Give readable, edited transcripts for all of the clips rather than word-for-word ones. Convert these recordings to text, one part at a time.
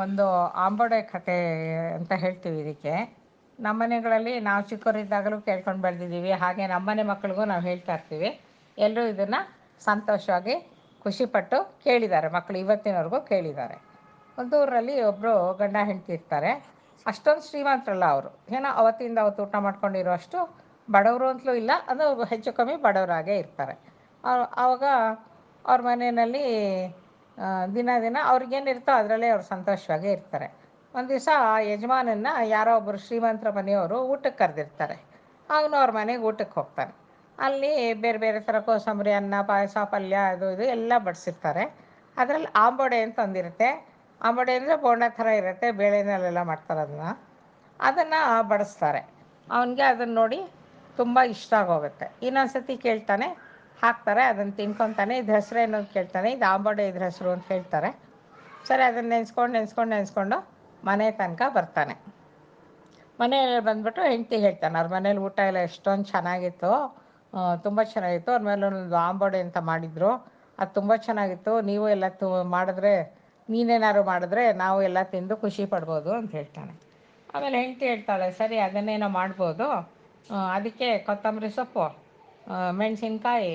ಒಂದು ಆಂಬೊಡೆ ಕತೆ ಅಂತ ಹೇಳ್ತೀವಿ ಇದಕ್ಕೆ. ನಮ್ಮ ಮನೆಗಳಲ್ಲಿ ನಾವು ಚಿಕ್ಕವರಿದ್ದಾಗಲೂ ಕೇಳ್ಕೊಂಡು ಬೆಳೆದಿದ್ದೀವಿ. ಹಾಗೆ ನಮ್ಮನೆ ಮಕ್ಕಳಿಗೂ ನಾವು ಹೇಳ್ತಾ ಇರ್ತೀವಿ. ಎಲ್ಲರೂ ಇದನ್ನು ಸಂತೋಷವಾಗಿ ಖುಷಿಪಟ್ಟು ಕೇಳಿದ್ದಾರೆ. ಮಕ್ಕಳು ಇವತ್ತಿನವರೆಗೂ ಕೇಳಿದ್ದಾರೆ. ಒಂದು ಊರಲ್ಲಿ ಒಬ್ಬರು ಗಂಡ ಹೆಂಡತಿ ಇರ್ತಾರೆ. ಅಷ್ಟೊಂದು ಶ್ರೀಮಂತರಲ್ಲ ಅವರು. ಏನೋ ಅವತ್ತಿಂದ ಅವತ್ತು ಊಟ ಮಾಡ್ಕೊಂಡಿರೋ ಅಷ್ಟು ಬಡವರು ಅಂತಲೂ ಇಲ್ಲ, ಅದು ಹೆಚ್ಚು ಕಮ್ಮಿ ಬಡವರಾಗೇ ಇರ್ತಾರೆ. ಆವಾಗ ಅವ್ರ ಮನೆಯಲ್ಲಿ ದಿನ ದಿನ ಅವ್ರಿಗೇನಿರುತ್ತೋ ಅದರಲ್ಲೇ ಅವ್ರು ಸಂತೋಷವಾಗೇ ಇರ್ತಾರೆ. ಒಂದು ದಿವಸ ಯಜಮಾನನ್ನ ಯಾರೋ ಒಬ್ಬರು ಶ್ರೀಮಂತರ ಮನೆಯವರು ಊಟಕ್ಕೆ ಕರೆದಿರ್ತಾರೆ. ಅವನು ಅವ್ರ ಮನೆಗೆ ಊಟಕ್ಕೆ ಹೋಗ್ತಾನೆ. ಅಲ್ಲಿ ಬೇರೆ ಬೇರೆ ಥರ ಕೋಸಂಬರಿ, ಅನ್ನ, ಪಾಯಸ, ಪಲ್ಯ, ಅದು ಇದು ಎಲ್ಲ ಬಡಿಸಿರ್ತಾರೆ. ಅದರಲ್ಲಿ ಆಂಬೊಡೆ ಅಂತ ಒಂದಿರುತ್ತೆ. ಆಂಬೊಡೆ ಅಂದರೆ ಬೋಂಡ ಥರ ಇರುತ್ತೆ, ಬೇಳೆನಲ್ಲೆಲ್ಲ ಮಾಡ್ತಾರೆ ಅದನ್ನು ಬಡಿಸ್ತಾರೆ. ಅವನಿಗೆ ಅದನ್ನು ನೋಡಿ ತುಂಬ ಇಷ್ಟ ಆಗೋಗುತ್ತೆ. ಇನ್ನೊಂದು ಸತಿ ಕೇಳ್ತಾನೆ, ಹಾಕ್ತಾರೆ, ಅದನ್ನು ತಿನ್ಕೊತಾನೆ. ಇದು ಹೆಸರೇನು ಅಂತ ಕೇಳ್ತಾನೆ. ಇದು ಆಂಬೊಡೆ ಇದ್ರ ಹೆಸರು ಅಂತ ಹೇಳ್ತಾರೆ. ಸರಿ, ಅದನ್ನು ನೆನೆಸ್ಕೊಂಡು ಮನೆ ತನಕ ಬರ್ತಾನೆ. ಮನೆಯಲ್ಲಿ ಬಂದುಬಿಟ್ಟು ಹೆಂಡತಿ ಹೇಳ್ತಾನೆ, ಅವ್ರ ಮನೇಲಿ ಊಟ ಎಲ್ಲ ಎಷ್ಟೊಂದು ಚೆನ್ನಾಗಿತ್ತು, ತುಂಬ ಚೆನ್ನಾಗಿತ್ತು. ಅವ್ರ ಮೇಲೆ ಒಂದು ಆಂಬೊಡೆ ಅಂತ ಮಾಡಿದರು, ಅದು ತುಂಬ ಚೆನ್ನಾಗಿತ್ತು. ನೀವು ಎಲ್ಲ ಮಾಡಿದ್ರೆ, ನೀನೇನಾದ್ರು ಮಾಡಿದ್ರೆ ನಾವು ಎಲ್ಲ ತಿಂದು ಖುಷಿ ಪಡ್ಬೋದು ಅಂತ ಹೇಳ್ತಾನೆ. ಆಮೇಲೆ ಹೆಂಡತಿ ಹೇಳ್ತಾಳೆ, ಸರಿ ಅದನ್ನೇನೋ ಮಾಡ್ಬೋದು, ಅದಕ್ಕೆ ಕೊತ್ತಂಬರಿ ಸೊಪ್ಪು, ಮೆಣಸಿನ್ಕಾಯಿ,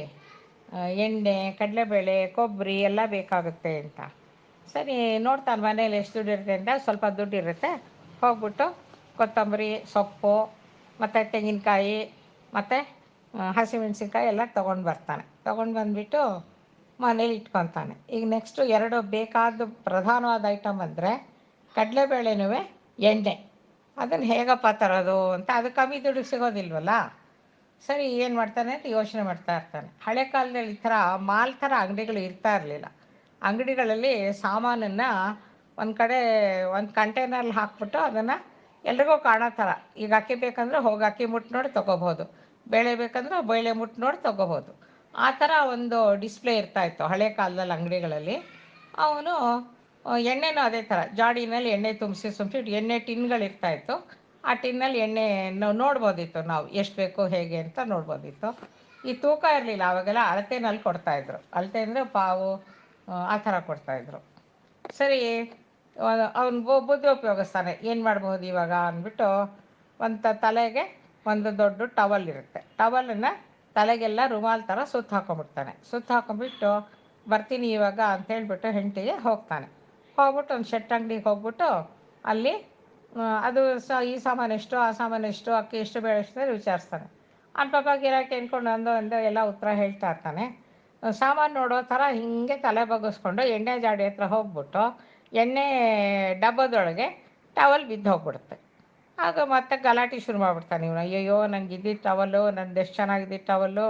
ಎಣ್ಣೆ, ಕಡಲೆಬೇಳೆ, ಕೊಬ್ಬರಿ ಎಲ್ಲ ಬೇಕಾಗುತ್ತೆ ಅಂತ. ಸರಿ, ನೋಡ್ತಾನೆ ಮನೇಲಿ ಎಷ್ಟು ದುಡ್ಡು ಇರುತ್ತೆ ಅಂತ. ಸ್ವಲ್ಪ ದುಡ್ಡು ಇರುತ್ತೆ. ಹೋಗ್ಬಿಟ್ಟು ಕೊತ್ತಂಬರಿ ಸೊಪ್ಪು ಮತ್ತು ತೆಂಗಿನಕಾಯಿ ಮತ್ತು ಹಸಿಮೆಣ್ಸಿನ್ಕಾಯಿ ಎಲ್ಲ ತೊಗೊಂಡು ಬರ್ತಾನೆ. ತೊಗೊಂಡು ಬಂದುಬಿಟ್ಟು ಮನೇಲಿ ಇಟ್ಕೊತಾನೆ. ಈಗ ನೆಕ್ಸ್ಟು ಎರಡು ಬೇಕಾದ ಪ್ರಧಾನವಾದ ಐಟಮ್ ಅಂದರೆ ಕಡಲೆಬೇಳೆನೂ ಎಣ್ಣೆ. ಅದನ್ನು ಹೇಗಪ್ಪ ತರೋದು ಅಂತ, ಅದು ಕಮ್ಮಿ ದುಡ್ಡಿಗೆ ಸಿಗೋದಿಲ್ವಲ್ಲ. ಸರಿ, ಏನು ಮಾಡ್ತಾನೆ ಅಂತ ಯೋಚನೆ ಮಾಡ್ತಾ ಇರ್ತಾನೆ. ಹಳೆ ಕಾಲದಲ್ಲಿ ಈ ಥರ ಮಾಲ್ ಥರ ಅಂಗಡಿಗಳು ಇರ್ತಾ ಇರಲಿಲ್ಲ. ಅಂಗಡಿಗಳಲ್ಲಿ ಸಾಮಾನನ್ನು ಒಂದು ಕಡೆ ಒಂದು ಕಂಟೈನಲ್ಲಿ ಹಾಕ್ಬಿಟ್ಟು ಅದನ್ನು ಎಲ್ರಿಗೂ ಕಾಣೋ ಥರ, ಈಗ ಅಕ್ಕಿ ಬೇಕಂದ್ರೆ ಹೋಗಿ ಅಕ್ಕಿ ಮುಟ್ಟು ನೋಡಿ ತೊಗೋಬೋದು, ಬೇಳೆ ಬೇಕಂದ್ರೆ ಬೇಳೆ ಮುಟ್ಟು ನೋಡಿ ತೊಗೋಬೋದು. ಆ ಥರ ಒಂದು ಡಿಸ್ಪ್ಲೇ ಇರ್ತಾಯಿತ್ತು ಹಳೆ ಕಾಲದಲ್ಲಿ ಅಂಗಡಿಗಳಲ್ಲಿ. ಅವನು ಎಣ್ಣೆನೂ ಅದೇ ಥರ ಜಾಡಿನಲ್ಲಿ ಎಣ್ಣೆ ತುಂಬಿಸಿ ಎಣ್ಣೆ ಟಿನ್ಗಳಿರ್ತಾಯಿತ್ತು. ಆ ಟಿನ್ನಲ್ಲಿ ಎಣ್ಣೆ ನೋಡ್ಬೋದಿತ್ತು, ನಾವು ಎಷ್ಟು ಬೇಕು ಹೇಗೆ ಅಂತ ನೋಡ್ಬೋದಿತ್ತು. ಈ ತೂಕ ಇರಲಿಲ್ಲ ಆವಾಗೆಲ್ಲ, ಅಳತೆನಲ್ಲಿ ಕೊಡ್ತಾಯಿದ್ರು. ಅಳತೆ ಅಂದರೆ ಪಾವು ಆ ಥರ ಕೊಡ್ತಾಯಿದ್ರು. ಸರಿ, ಅವನು ಬುದ್ಧಿ ಉಪಯೋಗಿಸ್ತಾನೆ. ಏನು ಮಾಡ್ಬೋದು ಇವಾಗ ಅಂದ್ಬಿಟ್ಟು, ಒಂದು ತಲೆಗೆ ಒಂದು ದೊಡ್ಡ ಟವಲ್ ಇರುತ್ತೆ. ಟವಲನ್ನು ತಲೆಗೆಲ್ಲ ರುಮಾಲ್ ಥರ ಸುತ್ತ ಹಾಕೊಂಡ್ಬಿಡ್ತಾನೆ. ಸುತ್ತ ಹಾಕೊಂಡ್ಬಿಟ್ಟು ಬರ್ತೀನಿ ಇವಾಗ ಅಂತ ಹೇಳ್ಬಿಟ್ಟು ಹೆಂಡತಿಗೆ ಹೋಗ್ತಾನೆ. ಹೋಗ್ಬಿಟ್ಟು ಒಂದು ಶೆಟ್ ಅಂಗಡಿಗೆ ಹೋಗ್ಬಿಟ್ಟು ಅಲ್ಲಿ ಅದು ಈ ಸಾಮಾನು ಎಷ್ಟು, ಆ ಸಾಮಾನು ಎಷ್ಟು, ಅಕ್ಕಿ ಎಷ್ಟು, ಬೇಳೆ ಎಷ್ಟು ಅಂತ ವಿಚಾರಿಸ್ತಾನೆ. ಅವ್ನ ಪಾಪ ಗಿರಾಕಿ ಅಂದ್ಕೊಂಡು ಒಂದು ಎಲ್ಲ ಉತ್ತರ ಹೇಳ್ತಾ ಇರ್ತಾನೆ. ಸಾಮಾನು ನೋಡೋ ಥರ ಹೀಗೆ ತಲೆ ಬಗ್ಗಿಸ್ಕೊಂಡು ಎಣ್ಣೆ ಜಾಡಿ ಹತ್ರ ಹೋಗ್ಬಿಟ್ಟು ಎಣ್ಣೆ ಡಬ್ಬದೊಳಗೆ ಟವಲ್ ಬಿದ್ದು ಹೋಗ್ಬಿಡುತ್ತೆ. ಆಗ ಮತ್ತೆ ಗಲಾಟೆ ಶುರು ಮಾಡಿಬಿಡ್ತಾನೆ ಇವನು. ಅಯ್ಯಯ್ಯೋ, ನಂಗೆ ಇದ್ದಿದ್ದು ಟವಲ್ಲು, ನಂದು ಎಷ್ಟು ಚೆನ್ನಾಗಿದ್ದಿದ್ದು ಟವಲ್ಲು,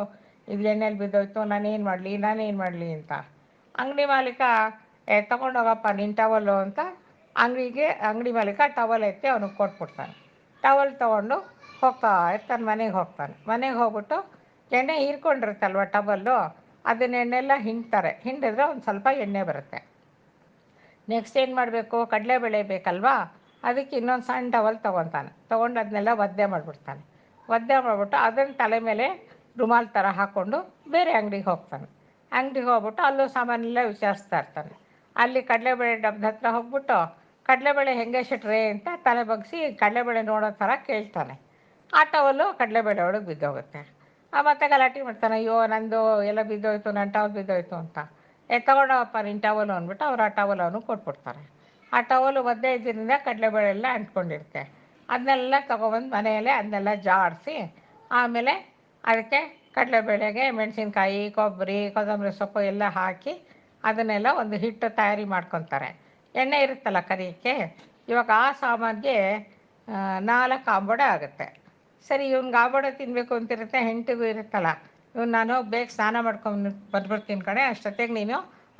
ಇದು ಎಣ್ಣೆಲಿ ಬಿದ್ದೋಯ್ತು, ನಾನೇನು ಮಾಡಲಿ ಅಂತ. ಅಂಗಡಿ ಮಾಲೀಕ ತೊಗೊಂಡೋಗಪ್ಪ ನಿನ್ನ ಟವಲ್ಲು ಅಂತ ಅಂಗಡಿ ಮಾಲೀಕ ಟವಲ್ ಎತ್ತಿ ಅವನಿಗೆ ಕೊಟ್ಬಿಡ್ತಾನೆ. ಟವಲ್ ತೊಗೊಂಡು ಹೋಗ್ತಾ ಇರ್ತಾನೆ. ಮನೆಗೆ ಹೋಗ್ಬಿಟ್ಟು ಎಣ್ಣೆ ಹೀರ್ಕೊಂಡಿರುತ್ತಲ್ವ ಟವಲ್ಲು, ಅದನ್ನ ಎಣ್ಣೆಲ್ಲ ಹಿಂಡಿದ್ರೆ ಒಂದು ಸ್ವಲ್ಪ ಎಣ್ಣೆ ಬರುತ್ತೆ. ನೆಕ್ಸ್ಟ್ ಏನು ಮಾಡಬೇಕು, ಕಡಲೆಬೇಳೆ ಬೇಕಲ್ವಾ, ಅದಕ್ಕೆ ಇನ್ನೊಂದು ಸಣ್ಣ ಟವಲ್ ತೊಗೊಂಡು ಅದನ್ನೆಲ್ಲ ಒದ್ದೆ ಮಾಡಿಬಿಟ್ಟು ಅದನ್ನು ತಲೆ ಮೇಲೆ ರುಮಾಲ್ ಥರ ಹಾಕ್ಕೊಂಡು ಬೇರೆ ಅಂಗಡಿಗೆ ಹೋಗ್ಬಿಟ್ಟು ಅಲ್ಲೂ ಸಾಮಾನೆಲ್ಲ ವಿಚಾರಿಸ್ತಾ ಇರ್ತಾನೆ. ಅಲ್ಲಿ ಕಡಲೆಬೇಳೆ ಡಬ್ಬದ ಹತ್ರ ಹೋಗ್ಬಿಟ್ಟು ಕಡಲೆಬೇಳೆ ಹೆಂಗೆ ಶೆಟ್ರೆ ಅಂತ ತಲೆ ಬಗ್ಗಿಸಿ ಕಡಲೆಬೇಳೆ ನೋಡೋ ಥರ ಕೇಳ್ತಾನೆ. ಆ ಟವಲ್ಲು ಕಡಲೆಬೇಳೆ ಒಳಗೆ ಬಿದ್ದೋಗುತ್ತೆ. ಮತ್ತೆ ಗಲಾಟೆ ಮಾಡ್ತಾನೆ, ಅಯ್ಯೋ ನಂದು ಎಲ್ಲ ಬಿದ್ದೋಯ್ತು, ನನ್ನ ಟವಲ್ ಬಿದ್ದೋಯ್ತು ಅಂತ. ತೊಗೊಂಡೋಗಪ್ಪ ನಿನ್ನ ಟವಲು ಅಂದ್ಬಿಟ್ಟು ಅವ್ರು ಆ ಟವಲ್ ಅವನು ಕೊಟ್ಬಿಡ್ತಾರೆ. ಆ ಟವಲು ಒದ್ದೆ ಇದ್ದರಿಂದ ಕಡಲೆಬೇಳೆ ಎಲ್ಲ ಅಂಟ್ಕೊಂಡಿರುತ್ತೆ. ಅದನ್ನೆಲ್ಲ ತೊಗೊಬಂದು ಮನೆಯಲ್ಲೇ ಅದನ್ನೆಲ್ಲ ಜಾಡಿಸಿ ಆಮೇಲೆ ಅದಕ್ಕೆ ಕಡಲೆಬೇಳೆಗೆ ಮೆಣಸಿನ್ಕಾಯಿ, ಕೊಬ್ಬರಿ, ಕೊತ್ತಂಬರಿ ಸೊಪ್ಪು ಎಲ್ಲ ಹಾಕಿ ಅದನ್ನೆಲ್ಲ ಒಂದು ಹಿಟ್ಟು ತಯಾರಿ ಮಾಡ್ಕೊತಾರೆ. ಎಣ್ಣೆ ಇರುತ್ತಲ್ಲ ಕರಿಯಕ್ಕೆ. ಇವಾಗ ಆ ಸಾಮಾನಿಗೆ 4 ಆಂಬೊಡೆ ಆಗುತ್ತೆ. ಸರಿ, ಇವ್ನಿಗೆ ಆಂಬೊಡೆ ತಿನ್ನಬೇಕು ಅಂತಿರುತ್ತೆ, ಹೆಂಡತಿಗೂ ಇರುತ್ತಲ್ಲ, ನಾನು ಬೇಗ ಸ್ನಾನ ಮಾಡ್ಕೊಂಡು ಬಂದ್ಬಿಡ್ತೀನಿ ಕಣೆ, ಅಷ್ಟೊತ್ತಿಗೆ ನೀನು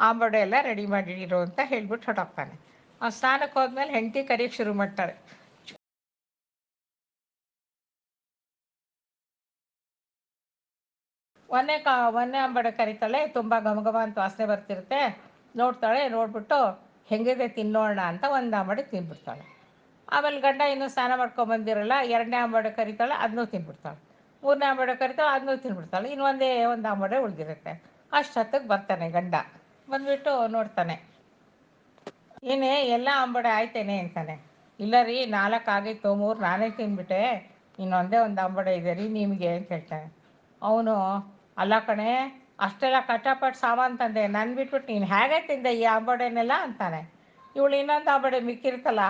ಆಂಬೊಡೆ ಎಲ್ಲ ರೆಡಿ ಮಾಡಿಡಿರು ಅಂತ ಹೇಳ್ಬಿಟ್ಟು ಹೊರಟೋಗ್ತಾನೆ. ಸ್ನಾನಕ್ಕೆ ಹೋದ್ಮೇಲೆ ಹೆಂಡತಿ ಕರಿಯಕ್ಕೆ ಶುರು ಮಾಡ್ತಾರೆ. ಒಂದೇ ಆಂಬೊಡೆ ಕರಿತಾಳೆ, ತುಂಬ ಘಮ ಅಂತ ವಾಸನೆ ಬರ್ತಿರುತ್ತೆ. ನೋಡ್ಬಿಟ್ಟು ಹೆಂಗಿದೆ ತಿನ್ನೋಣ ಅಂತ ಒಂದು ಆಂಬೊಡೆ ತಿಂದ್ಬಿಡ್ತಾಳೆ. ಆಮೇಲೆ ಗಂಡ ಇನ್ನೂ ಸ್ನಾನ ಮಾಡ್ಕೊಂಬಂದಿರಲ್ಲ, 2ನೇ ಆಂಬೊಡೆ ಕರಿತಾಳೆ, ಅದನ್ನೂ ತಿಂದ್ಬಿಡ್ತಾಳೆ. 3ನೇ ಆಂಬೊಡೆ ಕರಿತಾಳೆ, ಅದನ್ನೂ ತಿಂದ್ಬಿಡ್ತಾಳೆ. ಇನ್ನು ಒಂದು ಆಂಬೊಡೆ ಉಳಿದಿರುತ್ತೆ. ಅಷ್ಟೊತ್ತಿಗೆ ಬರ್ತಾನೆ ಗಂಡ. ಬಂದುಬಿಟ್ಟು ನೋಡ್ತಾನೆ, ಏನೇ ಎಲ್ಲ ಅಂಬಡೆ ಆಯ್ತೇನೆ ಅಂತಾನೆ. ಇಲ್ಲ ರೀ 4 ಆಗಿತ್ತು, 3 ನಾನೇ ತಿಂದ್ಬಿಟ್ಟೆ, ಇನ್ನೊಂದೇ ಒಂದು ಅಂಬಡೆ ಇದೆ ರೀ ನಿಮಗೆ ಅಂತ ಹೇಳ್ತಾನೆ. ಅವನು ಅಲ್ಲ ಕಣೆ, ಅಷ್ಟೆಲ್ಲ ಕಷ್ಟಪಟ್ಟು ಸಾಮಾನು ತಂದೆ, ನನ್ನ ಬಿಟ್ಬಿಟ್ಟು ನೀನು ಹೇಗೆ ತಿಂದೆ ಈ ಅಂಬಡೆನೆಲ್ಲ ಅಂತಾನೆ. ಇವಳು ಇನ್ನೊಂದು ಅಂಬಡೆ ಮಿಕ್ಕಿರ್ತಲ್ಲ,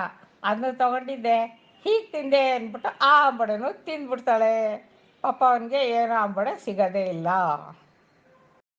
ಅದನ್ನು ತೊಗೊಂಡಿದ್ದೆ, ಹೀಗೆ ತಿಂದೆ ಅಂದ್ಬಿಟ್ಟು ಆ ಅಂಬಡೆನೂ ತಿಂದ್ಬಿಡ್ತಾಳೆ. ಪಾಪ ಅವನಿಗೆ ಏನೋ ಅಂಬಡೆ ಸಿಗೋದೇ ಇಲ್ಲ.